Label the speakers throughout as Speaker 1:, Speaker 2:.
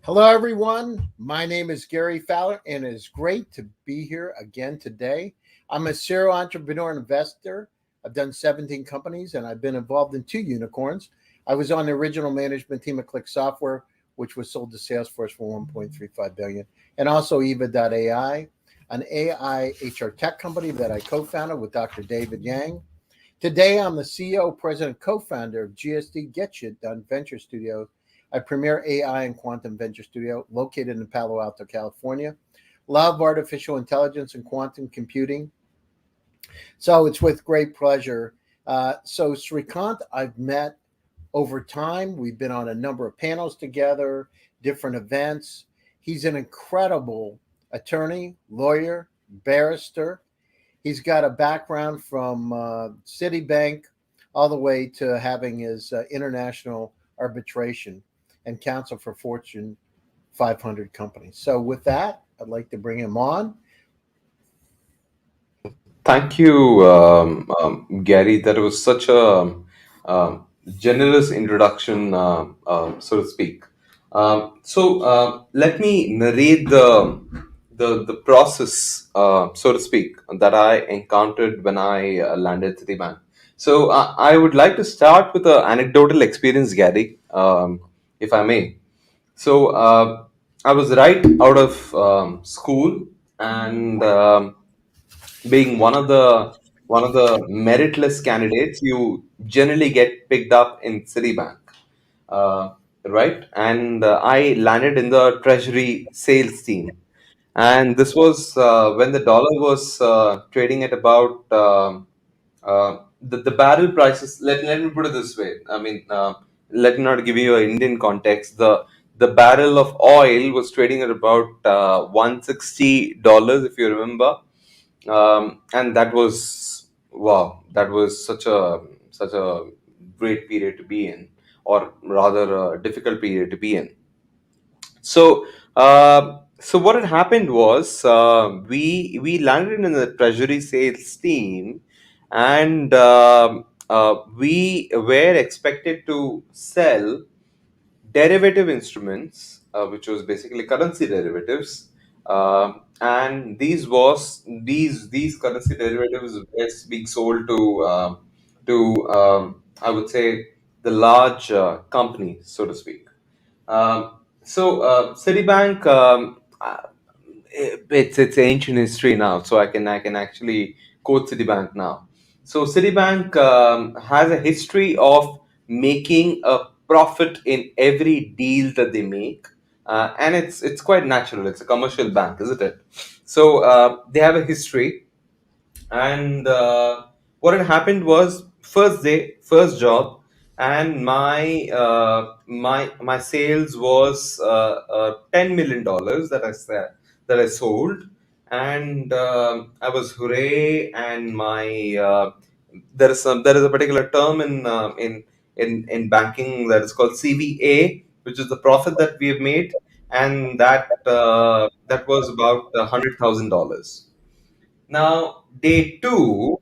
Speaker 1: Hello, everyone. My name is Gary Fowler, and it is great to be here again today. I'm a serial entrepreneur and investor. I've done 17 companies, and I've been involved in two unicorns. I was on the original management team of Click Software, which was sold to Salesforce for 1.35 billion, and also Eva.ai, an AI HR tech company that I co-founded with Dr. David Yang. Today, I'm the CEO, president, co-founder of GSD Get Shit Done Venture Studios, a premier AI and quantum venture studio located in Palo Alto, California. Love artificial intelligence and quantum computing. So it's with great pleasure. So Srikanth, I've met over time. We've been on a number of panels together, different events. He's an incredible attorney, lawyer, barrister. He's got a background from Citibank all the way to having his international arbitration and counsel for Fortune 500 companies. So, with that, I'd like to bring him on.
Speaker 2: Thank you, Gary. That was such a generous introduction, so to speak. Let me narrate the process, so to speak, that I encountered when I landed Citibank. So I would like to start with an anecdotal experience, Gary, if I may. So I was right out of school, and being one of the meritless candidates, you generally get picked up in Citibank, uh, right? And I landed in the treasury sales team, and this was when the dollar was trading at about the barrel prices. Let me put it this way. I mean, let me not give you an Indian context. The barrel of oil was trading at about $160, if you remember, and that was wow. That was such a great period to be in, or rather, a difficult period to be in. So what had happened was we landed in the treasury sales team, and we were expected to sell derivative instruments, which was basically currency derivatives. And these currency derivatives is being sold to I would say the large companies, so to speak. Citibank, it's ancient history now, so I can actually quote Citibank now. So Citibank has a history of making a profit in every deal that they make, and it's quite natural. It's a commercial bank, isn't it? So they have a history, and what had happened was first day, first job, and my sales was $10 million that I sold, and I was hooray. And my there is a particular term in banking that is called CVA, which is the profit that we have made, and that was about $100,000. Now, day two,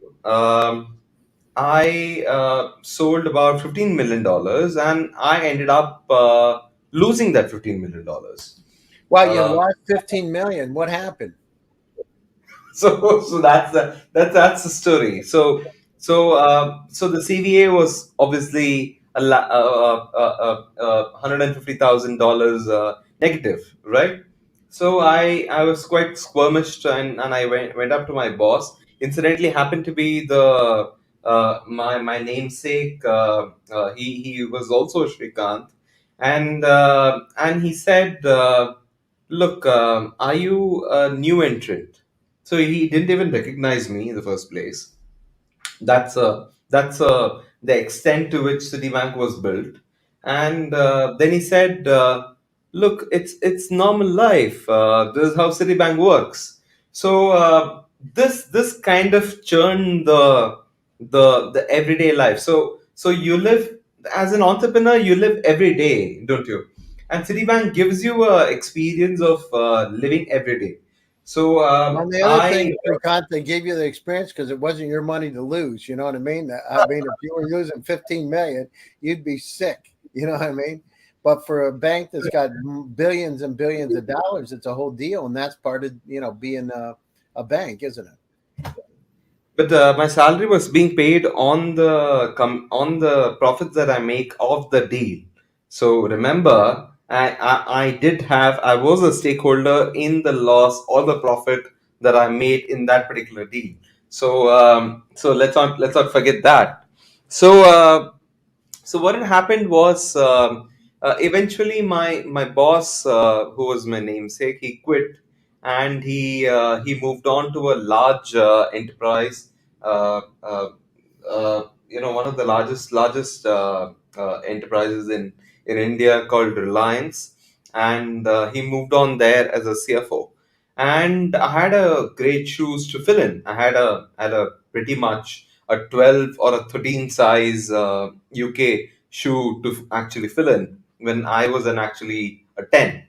Speaker 2: I sold about $15 million, and I ended up losing that $15 million.
Speaker 1: Well, you
Speaker 2: Uh,
Speaker 1: lost 15 million. What happened?
Speaker 2: so that's the story. So the CVA was obviously $150,000 negative, right? So I was quite squirmished, and I went up to my boss. Incidentally, happened to be the my namesake. He was also Srikanth, and he said, "Look, are you a new entrant?" So he didn't even recognize me in the first place. That's the extent to which Citibank was built. And then he said, "Look, it's normal life. This is how Citibank works." So this kind of churned the everyday life. So you live as an entrepreneur, you live every day, don't you? And Citibank gives you a experience of living every day. So
Speaker 1: Well, the other
Speaker 2: I
Speaker 1: thing, Srikanth, they gave you the experience because it wasn't your money to lose. You know what I mean? I mean, if you were losing 15 million, you'd be sick. You know what I mean? But for a bank that's got billions and billions of dollars, it's a whole deal, and that's part of being a bank, isn't it?
Speaker 2: But my salary was being paid on the on the profits that I make of the deal. So remember, I did have, I was a stakeholder in the loss or the profit that I made in that particular deal. So so let's not forget that. So so what had happened was, eventually my boss, who was my namesake, he quit, and he moved on to a large enterprise, one of the largest enterprises in India, called Reliance, and he moved on there as a CFO. And I had a great shoes to fill in. I had a pretty much a 12 or a 13 size UK shoe to actually fill in, when I was an actually a 10.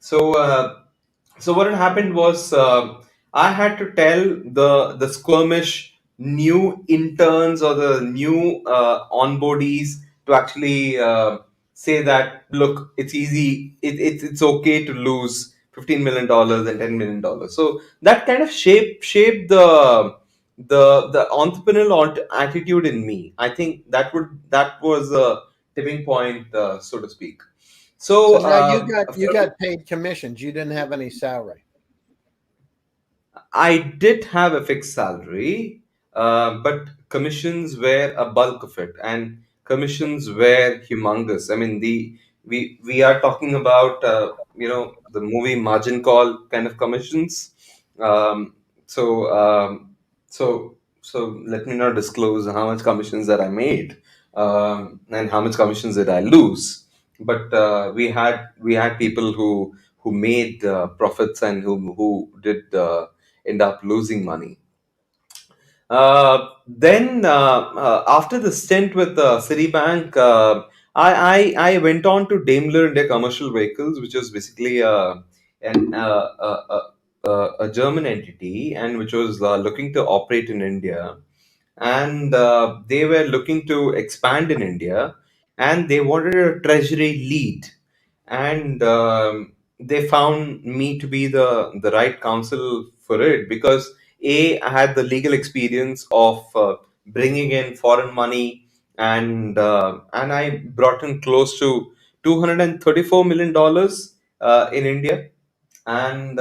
Speaker 2: So so what had happened was, I had to tell the squirmish new interns, or the new onboardees, to actually say that, look, it's easy, it's okay to lose $15 million and $10 million. So that kind of shaped the entrepreneurial attitude in me. I think that was a tipping point, so to speak.
Speaker 1: So
Speaker 2: So
Speaker 1: now you got paid commissions. You didn't have any salary.
Speaker 2: I did have a fixed salary, but commissions were a bulk of it, and commissions were humongous. I mean, we are talking about, the movie margin call kind of commissions. Um, so so let me not disclose how much commissions that I made, and how much commissions did I lose. But we had people who made profits, and who did end up losing money. Then, after the stint with Citibank, I went on to Daimler India Commercial Vehicles, which is basically a German entity, and which was looking to operate in India. And they were looking to expand in India, and they wanted a treasury lead. And they found me to be the right counsel for it, because I had the legal experience of bringing in foreign money, and I brought in close to $234 million in India. And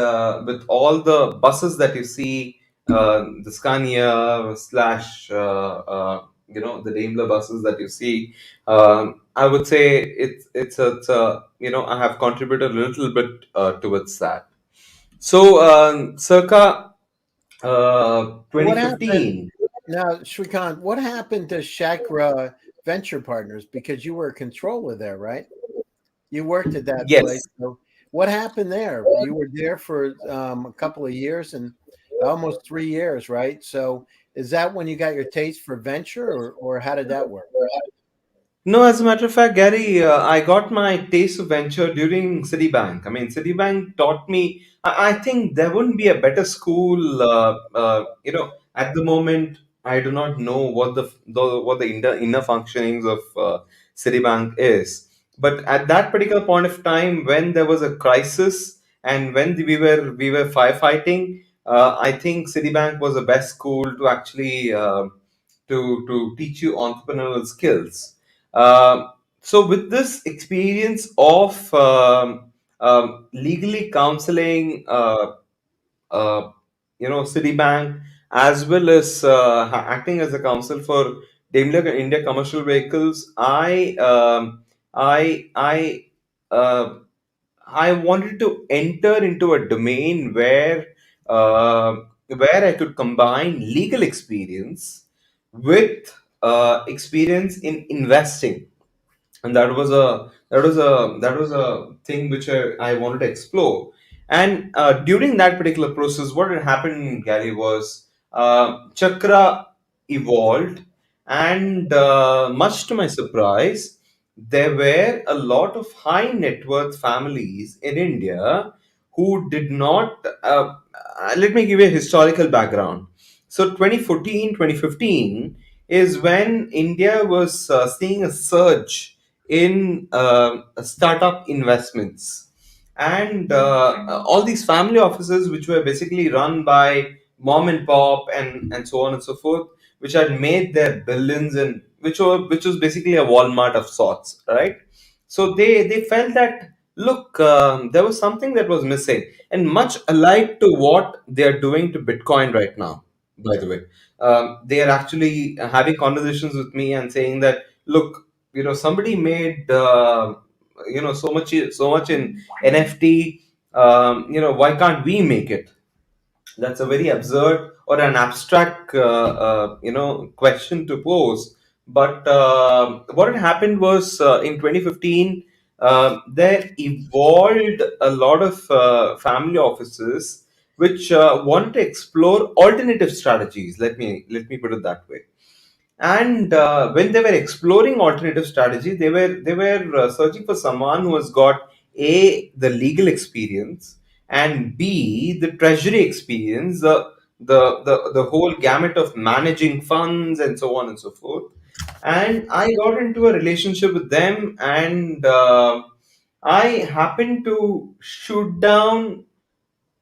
Speaker 2: with all the buses that you see, the Scania slash the Daimler buses that you see, I would say it's I have contributed a little bit towards that. So circa
Speaker 1: What happened
Speaker 2: 2015.
Speaker 1: now, Srikanth? What happened to Chakra Venture Partners? Because you were a controller there, right? You worked at that place.
Speaker 2: Yes.
Speaker 1: So what happened there? You were there for a couple of years and almost 3 years, right? So is that when you got your taste for venture, or how did that work?
Speaker 2: No, as a matter of fact, Gary, I got my taste of venture during Citibank. I mean, Citibank taught me. I think there wouldn't be a better school. At the moment, I do not know what the inner functionings of Citibank is. But at that particular point of time, when there was a crisis, and when we were firefighting, I think Citibank was the best school to actually to teach you entrepreneurial skills. So with this experience of legally counseling, Citibank, as well as acting as a counsel for Daimler India Commercial Vehicles, I uh, I wanted to enter into a domain uh, where I could combine legal experience with experience in investing. And that was a thing which I wanted to explore. And during that particular process, what had happened, Gary, was Chakra evolved, and much to my surprise, there were a lot of high net worth families in India who did not. Let me give you a historical background. So 2014, 2015 is when India was seeing a surge in startup investments, and all these family offices, which were basically run by mom and pop, and so on and so forth, which had made their billions, and which was basically a Walmart of sorts, right? So they felt that, look, there was something that was missing, and much alike to what they are doing to Bitcoin right now. By the way, they are actually having conversations with me and saying that, look, somebody made so much in NFT. Why can't we make it? That's a very absurd or an abstract question to pose. But what had happened was, in 2015, there evolved a lot of family offices which wanted to explore alternative strategies. Let me put it that way. And when they were exploring alternative strategy, they were searching for someone who has got a the legal experience, and b the treasury experience, the whole gamut of managing funds and so on and so forth. And I got into a relationship with them, and I happened to shoot down.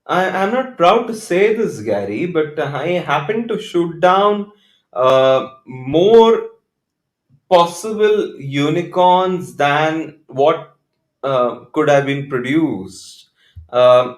Speaker 2: I'm not proud to say this, Gary, but I happened to shoot down more possible unicorns than what could have been produced. And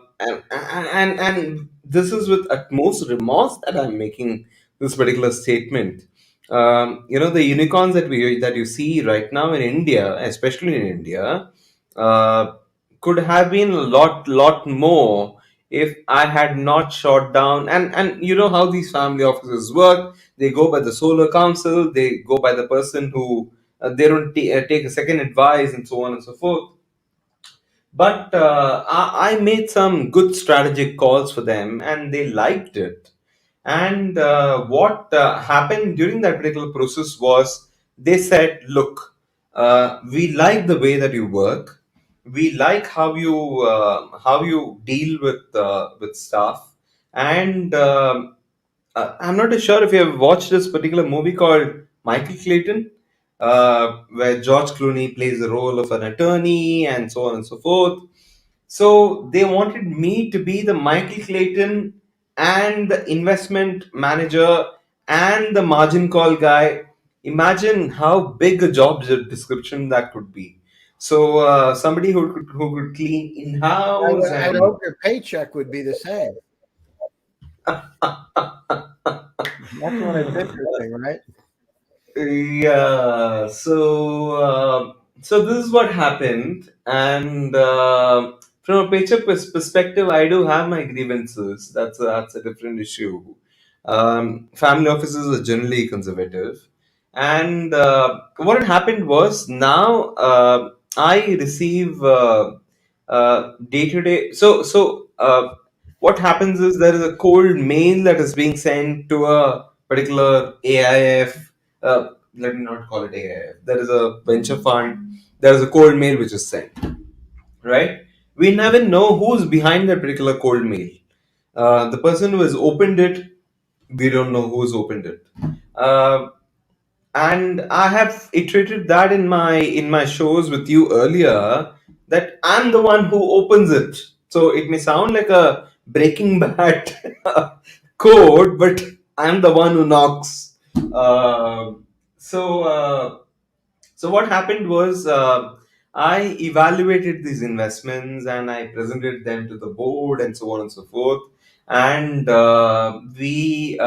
Speaker 2: this is with utmost remorse that I'm making this particular statement. The unicorns that you see right now in India, especially in India, uh, could have been a lot more if I had not shot down. And you know how these family offices work. They go by the solar council. They go by the person who they don't take a second advice, and so on and so forth. But I made some good strategic calls for them, and they liked it. And what happened during that particular process was, they said, "Look, we like the way that you work. We like how you deal with staff, and I'm not too sure if you have watched this particular movie called Michael Clayton, where George Clooney plays the role of an attorney and so on and so forth. So they wanted me to be the Michael Clayton and the investment manager and the margin call guy. Imagine how big a job description that could be. So somebody who could clean in house
Speaker 1: I'd
Speaker 2: and
Speaker 1: hope your paycheck would be the same. That's when it's interesting, right?
Speaker 2: Yeah, so this is what happened, and from a paycheck perspective, I do have my grievances. That's a different issue. Family offices are generally conservative, and what had happened was, now I receive day to day. So what happens is, there is a cold mail that is being sent to a particular AIF. Let me not call it AIF. There is a venture fund. There is a cold mail which is sent, right? We never know who's behind that particular cold mail. The person who has opened it, we don't know who's opened it. Uh, and I have iterated that in my shows with you earlier, that I'm the one who opens it. So it may sound like a Breaking Bad code, but I'm the one who knocks. So what happened was, I evaluated these investments and I presented them to the board and so on and so forth. And we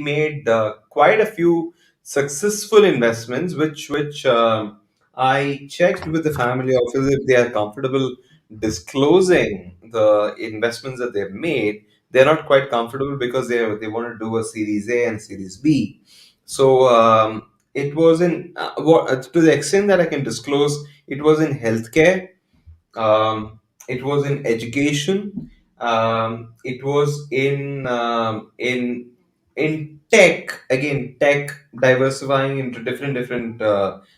Speaker 2: made quite a few successful investments, which I checked with the family office if they are comfortable disclosing the investments that they've made. They're not quite comfortable because they want to do a Series A and Series B. So it was in to the extent that I can disclose, it was in healthcare, it was in education, it was in tech, again tech, diversifying into different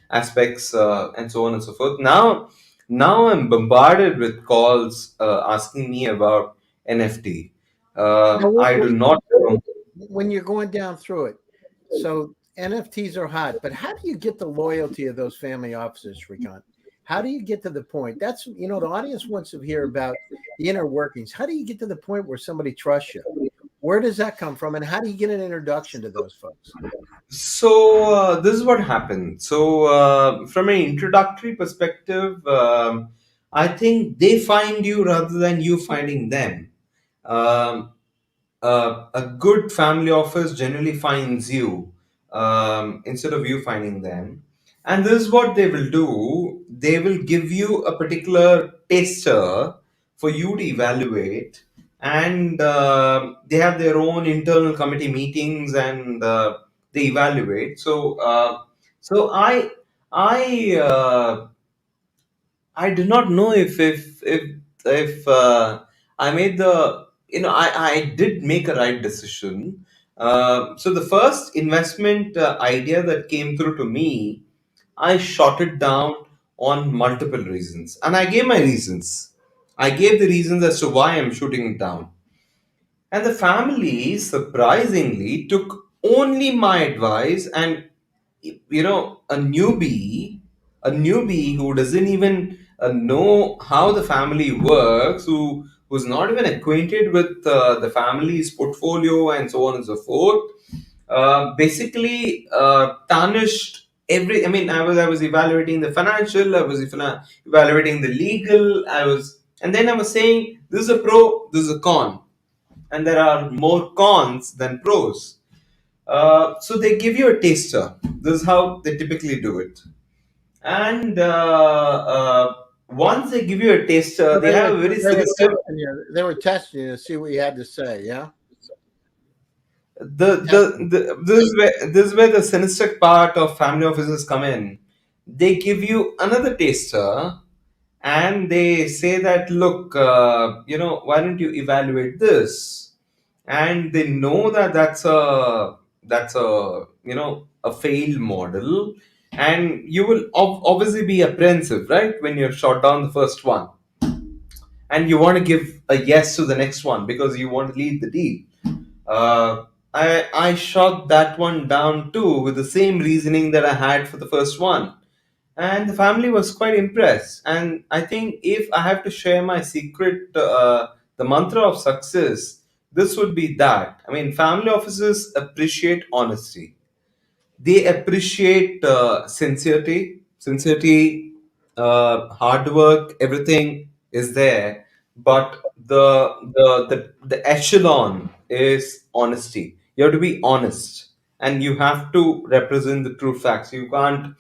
Speaker 2: aspects, and so on and so forth. Now I'm bombarded with calls asking me about NFT.
Speaker 1: Now,
Speaker 2: I do not know.
Speaker 1: when you're going down through it, so NFTs are hot, but how do you get the loyalty of those family offices, Srikanth? How do you get to the point? That's, the audience wants to hear about the inner workings. How do you get to the point where somebody trusts you? Where does that come from? And how do you get an introduction to those folks?
Speaker 2: So this is what happened. So from an introductory perspective, I think they find you rather than you finding them. Um, a good family office generally finds you instead of you finding them. And this is what they will do. They will give you a particular taster for you to evaluate, and they have their own internal committee meetings, and they evaluate. So I do not know if I made the I did make a right decision. So the first investment idea that came through to me, I shot it down on multiple reasons, and I gave my reasons. I gave the reasons as to why I'm shooting it down, and the family surprisingly took only my advice. And a newbie who doesn't even know how the family works, who's not even acquainted with the family's portfolio and so on and so forth, basically tarnished every. I mean, I was evaluating the financial, I was evaluating the legal, and then I was saying this is a pro, this is a con, and there are more cons than pros. So they give you a taster. This is how they typically do it. And once they give you a taster,
Speaker 1: So
Speaker 2: they have a very
Speaker 1: they were
Speaker 2: sinister.
Speaker 1: testing you. They were testing you to see what you had to say. Yeah.
Speaker 2: This is where the sinister part of family offices come in. They give you another taster, and they say that, look, why don't you evaluate this? And they know that that's a failed model, and you will obviously be apprehensive, right, when you're shot down the first one, and you want to give a yes to the next one because you want to lead the deal. I shot that one down too with the same reasoning that I had for the first one, and the family was quite impressed. And I think if I have to share my secret, the mantra of success, this would be that. I mean, family offices appreciate honesty, they appreciate sincerity, hard work, everything is there, but the echelon is honesty. You have to be honest, and you have to represent the true facts. You can't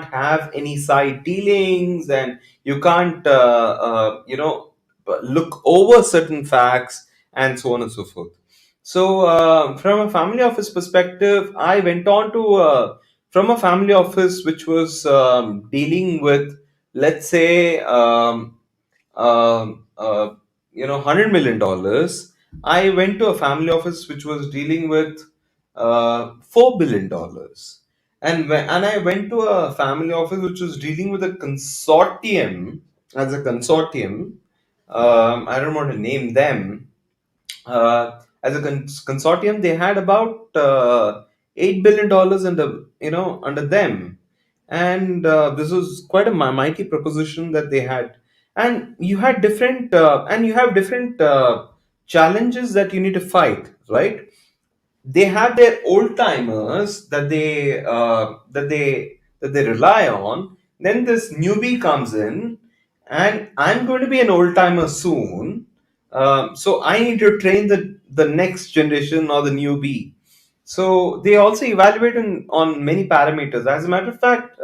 Speaker 2: have any side dealings, and you can't look over certain facts, and so on and so forth. So, from a family office perspective, I went on to from a family office which was dealing with, let's say, um, uh, $100 million. I went to a family office which was dealing with $4 billion, and I went to a family office which was dealing with a consortium. As a consortium, I don't want to name them. As a consortium, they had about $8 billion under them, and this was quite a mighty proposition that they had. And you have different challenges that you need to fight, right? They have their old timers that they rely on. Then this newbie comes in, and I'm going to be an old timer soon, so I need to train the next generation or the newbie. So they also evaluate on many parameters. As a matter of fact,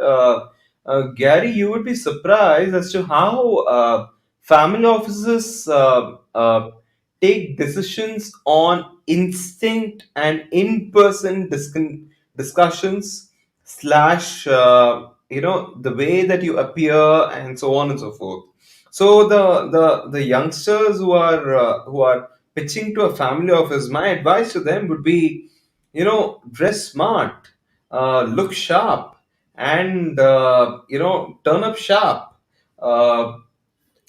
Speaker 2: Gary, you would be surprised as to how family offices take decisions on instinct and in-person discussions slash the way that you appear, and so on and so forth. So the youngsters who are pitching to a family office, my advice to them would be, dress smart, look sharp, and turn up sharp. uh,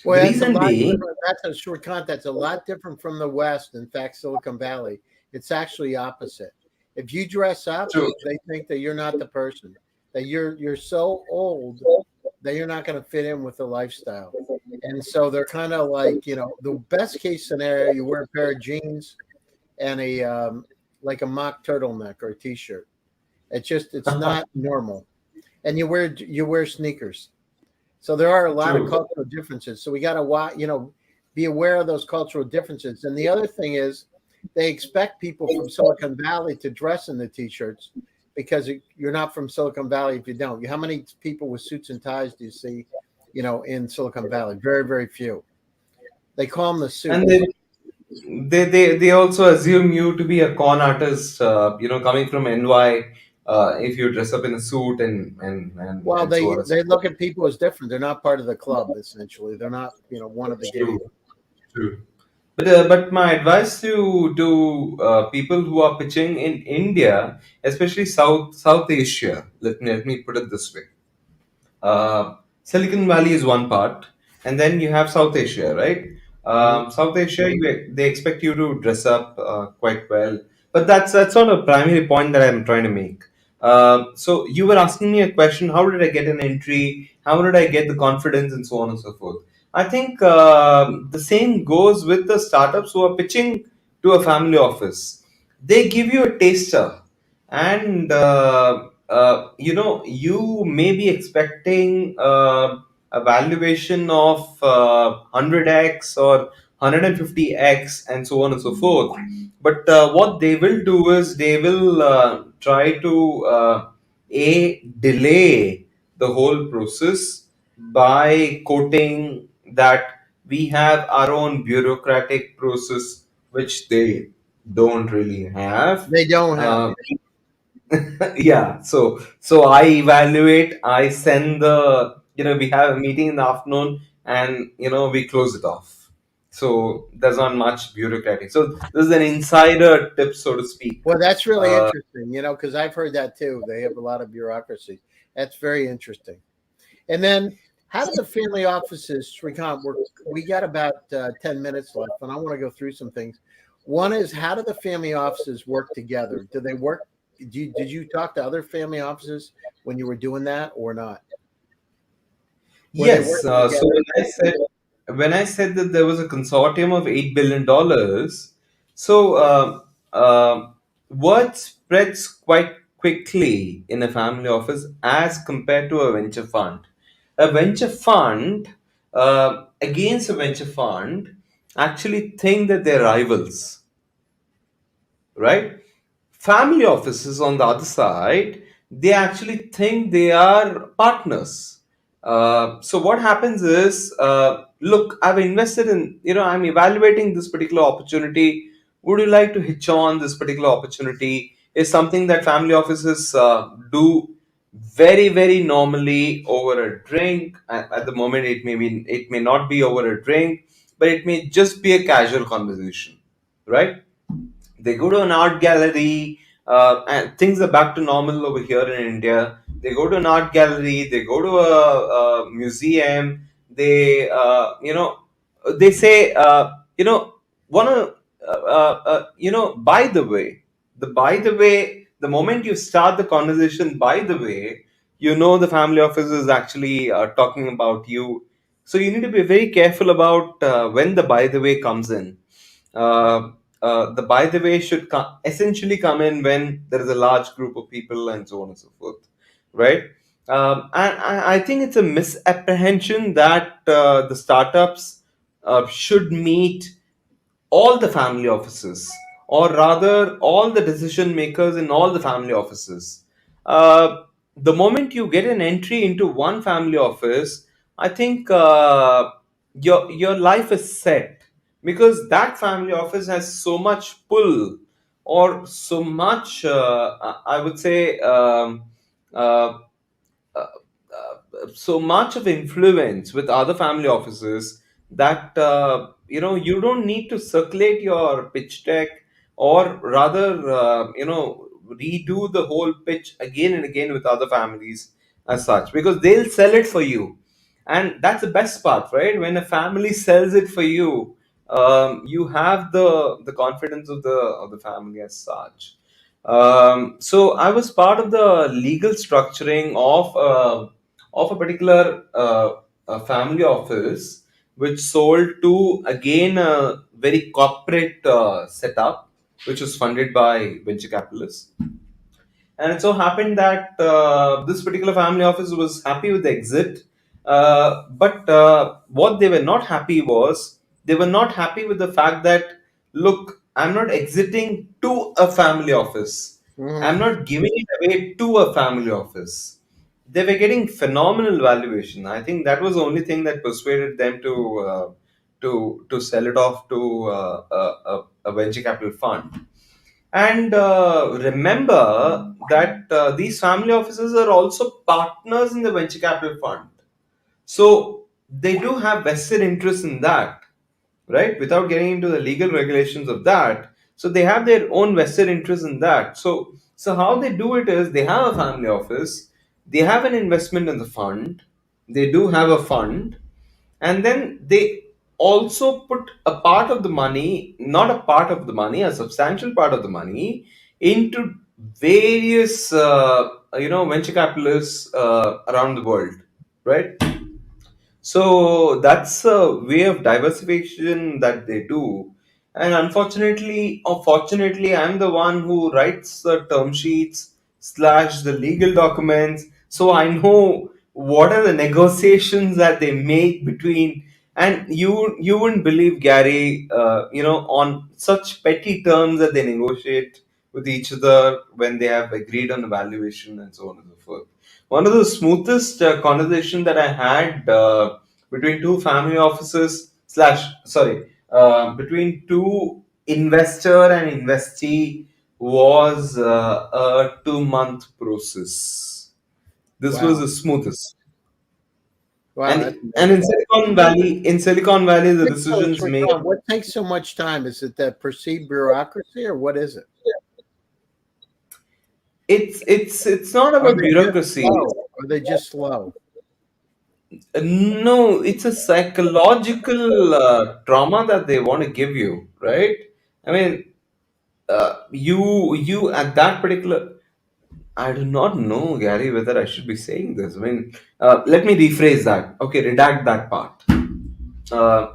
Speaker 1: Boy,
Speaker 2: the
Speaker 1: that's a
Speaker 2: reason
Speaker 1: lot
Speaker 2: being,
Speaker 1: different. That's a short con. That's a lot different from the West. In fact, Silicon Valley, it's actually opposite. If you dress up,
Speaker 2: True.
Speaker 1: they think that you're not the person, that you're so old that you're not going to fit in with the lifestyle. And so they're kind of like, the best case scenario, you wear a pair of jeans and a like a mock turtleneck or a t-shirt. It's not normal. And you wear sneakers. So there are a lot of
Speaker 2: True.
Speaker 1: cultural differences. So we got to be aware of those cultural differences. And the other thing is they expect people from Silicon Valley to dress in the t-shirts because you're not from Silicon Valley if you don't. How many people with suits and ties do you see, in Silicon Valley? Very, very few. They call them the
Speaker 2: And
Speaker 1: suits.
Speaker 2: they also assume you to be a con artist, coming from NY, if you dress up in a suit
Speaker 1: Well,
Speaker 2: and so
Speaker 1: they
Speaker 2: on and so
Speaker 1: they
Speaker 2: forth.
Speaker 1: look at people as different. They're not part of the club, essentially. They're not, one of the
Speaker 2: True,
Speaker 1: gang.
Speaker 2: true. But my advice to people who are pitching in India, especially South Asia, let me put it this way. Silicon Valley is one part, and then you have South Asia, right?
Speaker 1: Mhm.
Speaker 2: South Asia, they expect you to dress up quite well, but that's not a primary point that I'm trying to make. So you were asking me a question: how did I get an entry? How did I get the confidence, and so on and so forth? I think the same goes with the startups who are pitching to a family office. They give you a taster, and you may be expecting a valuation of 100x or 150x and so on and so forth, but what they will do is they will try to delay the whole process by quoting that we have our own bureaucratic process, which they don't really have.
Speaker 1: They don't have.
Speaker 2: uh, yeah, so I evaluate, I send the, we have a meeting in the afternoon, and we close it off. So there's not much bureaucratic, so this is an insider tip, so to speak.
Speaker 1: Well, that's really
Speaker 2: uh,
Speaker 1: interesting, because I've heard that too. They have a lot of bureaucracy. That's very interesting. And then, how do the family offices, Srikanth, work? We got about 10 minutes left, and I want to go through some things. One is, how do the family offices work together? Do they work? Did you talk to other family offices when you were doing that or not? Were they
Speaker 2: Yes.
Speaker 1: working
Speaker 2: So
Speaker 1: together?
Speaker 2: when I said that there was a consortium of $8 billion, so word spreads quite quickly in a family office as compared to a venture fund. A venture fund, against a venture fund, actually think that they're rivals, right? Family offices, on the other side, they actually think they are partners. So what happens is, look, I've invested in, I'm evaluating this particular opportunity. Would you like to hitch on this particular opportunity? Is something that family offices do very, very normally over a drink. At the moment, it may not be over a drink, but it may just be a casual conversation, right? They go to an art gallery, and things are back to normal over here in India. They go to an art gallery, they go to a museum, they say, one by the way, the moment you start the conversation, by the way, the family office is actually talking about you. So you need to be very careful about when the by the way comes in. uh, the by the way should essentially come in when there is a large group of people and so on and so forth, right? And I think it's a misapprehension that the startups should meet all the family offices, or rather, all the decision makers in all the family offices. Uh, the moment you get an entry into one family office, I think your life is set, because that family office has so much pull, or so much, I would say, uh, uh, so much of influence with other family offices that you don't need to circulate your pitch deck, or rather redo the whole pitch again and again with other families, as such, because they'll sell it for you. And that's the best part, right? When a family sells it for you, you have the confidence of the family as such. So I was part of the legal structuring of a particular a family office which sold to again a very corporate setup, which was funded by venture capitalists. And it so happened that this particular family office was happy with the exit, but what they were not happy was they were not happy with the fact that, look, I'm not exiting to a family office,
Speaker 1: Hmm.
Speaker 2: I'm not giving it away to a family office. They were getting phenomenal valuation. I think that was the only thing that persuaded them to sell it off to a venture capital fund. And remember that these family offices are also partners in the venture capital fund. So they do have vested interest in that, right? Without getting into the legal regulations of that. So they have their own vested interest in that. So how they do it is they have a family office, they have an investment in the fund, they do have a fund, and then they also put a part of the money, not a part of the money, a substantial part of the money into various venture capitalists around the world, right? So that's a way of diversification that they do. And unfortunately or fortunately, I'm the one who writes the term sheets slash the legal documents. So I know what are the negotiations that they make between, and you wouldn't believe, Gary, on such petty terms that they negotiate with each other when they have agreed on the valuation and so on and so forth. One of the smoothest conversation that I had between two family offices slash sorry between two investor and investee was a 2 month process. This was
Speaker 1: Wow.
Speaker 2: the smoothest.
Speaker 1: Wow. That's
Speaker 2: And
Speaker 1: amazing.
Speaker 2: in Silicon Valley, the
Speaker 1: So,
Speaker 2: decisions made.
Speaker 1: Srikanth, what takes so much time? Is it that perceived bureaucracy or what is it?
Speaker 2: It's not
Speaker 1: Are
Speaker 2: about
Speaker 1: they just
Speaker 2: bureaucracy.
Speaker 1: slow? Are they just slow?
Speaker 2: No, it's a psychological trauma that they want to give you, right? I mean, you at that particular. I do not know, Gary, whether I should be saying this. I mean, let me rephrase that. Okay, redact that part. Uh,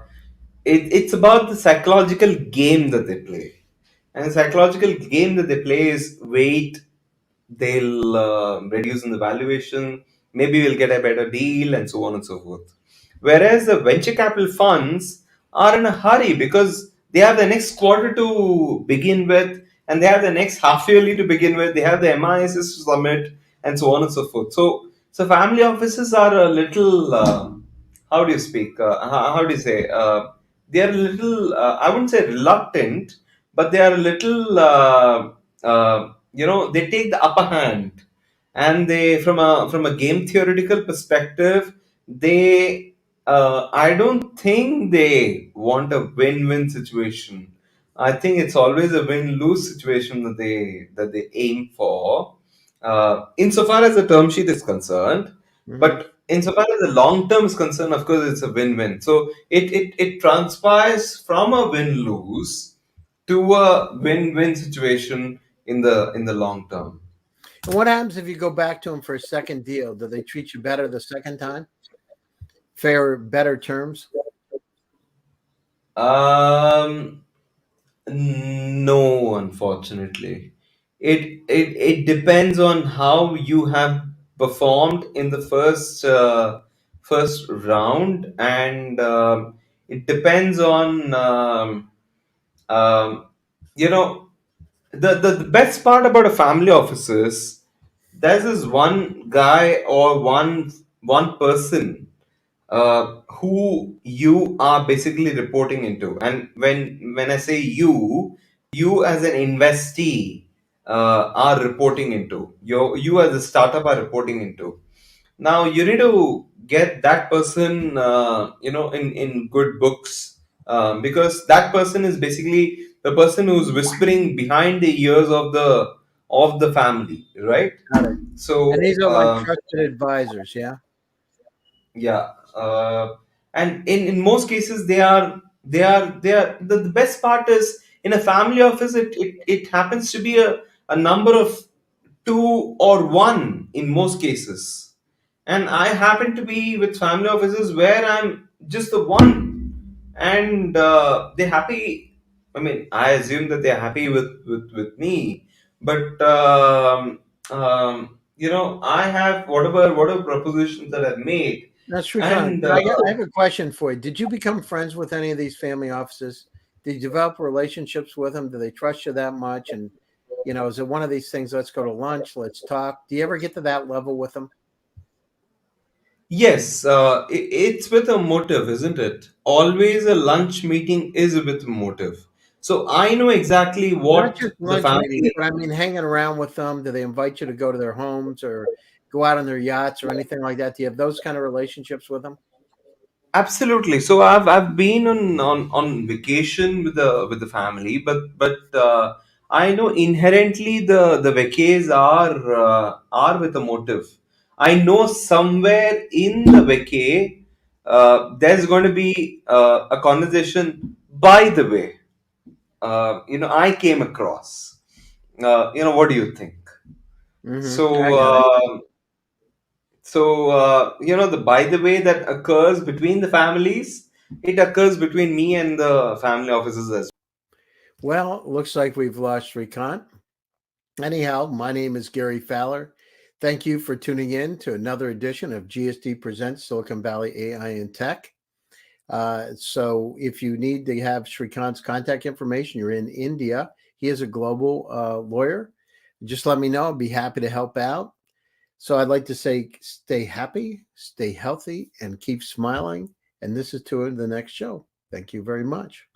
Speaker 2: it's about the psychological game that they play. And the psychological game that they play is wait, they'll reduce in the valuation, maybe we'll get a better deal, and so on and so forth. Whereas the venture capital funds are in a hurry because they have the next quarter to begin with, and they have the next half yearly to begin with, they have the MIS to submit, and so on and so forth. So family offices are a little, how do you speak? How do you say? They are a little, I wouldn't say reluctant, but they are a little, they take the upper hand, and they, from a game theoretical perspective, they, I don't think they want a win-win situation. I think it's always a win-lose situation that they aim for, insofar as the term sheet is concerned.
Speaker 1: Hmm.
Speaker 2: But insofar as the long term is concerned, of course, it's a win-win. So it transpires from a win-lose to a win-win situation in the long term.
Speaker 1: And what happens if you go back to them for a second deal? Do they treat you better the second time? Fair, better terms?
Speaker 2: Um, no, unfortunately, it depends on how you have performed in the first round, and it depends on um, you know the best part about a family office is there's this one guy or one person who you are basically reporting into. And when I say you as an investee are reporting into, you as a startup are reporting into. Now you need to get that person in good books, because that person is basically the person who's whispering behind the ears of the family, right?
Speaker 1: Got it. And
Speaker 2: So
Speaker 1: these are like trusted advisors, yeah?
Speaker 2: yeah, and in most cases the best part is in a family office, it happens to be a number of two or one in most cases. And I happen to be with family offices where I'm just the one, and they're happy. I mean, I assume that they're happy with me, but I have whatever propositions that I've made,
Speaker 1: Now, Srikanth,
Speaker 2: and
Speaker 1: I have a question for you. Did you become friends with any of these family offices? Did you develop relationships with them? Do they trust you that much? And, is it one of these things, let's go to lunch, let's talk? Do you ever get to that level with them?
Speaker 2: yes, it's with a motive, isn't it? Always a lunch meeting is with a motive. So I know exactly
Speaker 1: Not
Speaker 2: what
Speaker 1: just
Speaker 2: the
Speaker 1: lunch meetings,
Speaker 2: family.
Speaker 1: but I mean hanging around with them. Do they invite you to go to their homes or go out on their yachts or anything like that? Do you have those kind of relationships with them?
Speaker 2: Absolutely. So I've been on vacation with the family, but I know inherently the vacays are with a motive. I know somewhere in the vacay there's going to be a conversation. By the way, I came across. What do you think?
Speaker 1: I
Speaker 2: So.
Speaker 1: got it.
Speaker 2: The by the way that occurs between the families, it occurs between me and the family officers as
Speaker 1: Well, looks like we've lost Srikanth. Anyhow, my name is Gary Fowler. Thank you for tuning in to another edition of GSD Presents Silicon Valley AI and Tech. So if you need to have Srikanth's contact information, you're in India. He is a global lawyer. Just let me know. I'll be happy to help out. So I'd like to say stay happy, stay healthy, and keep smiling. And this is to the next show. Thank you very much.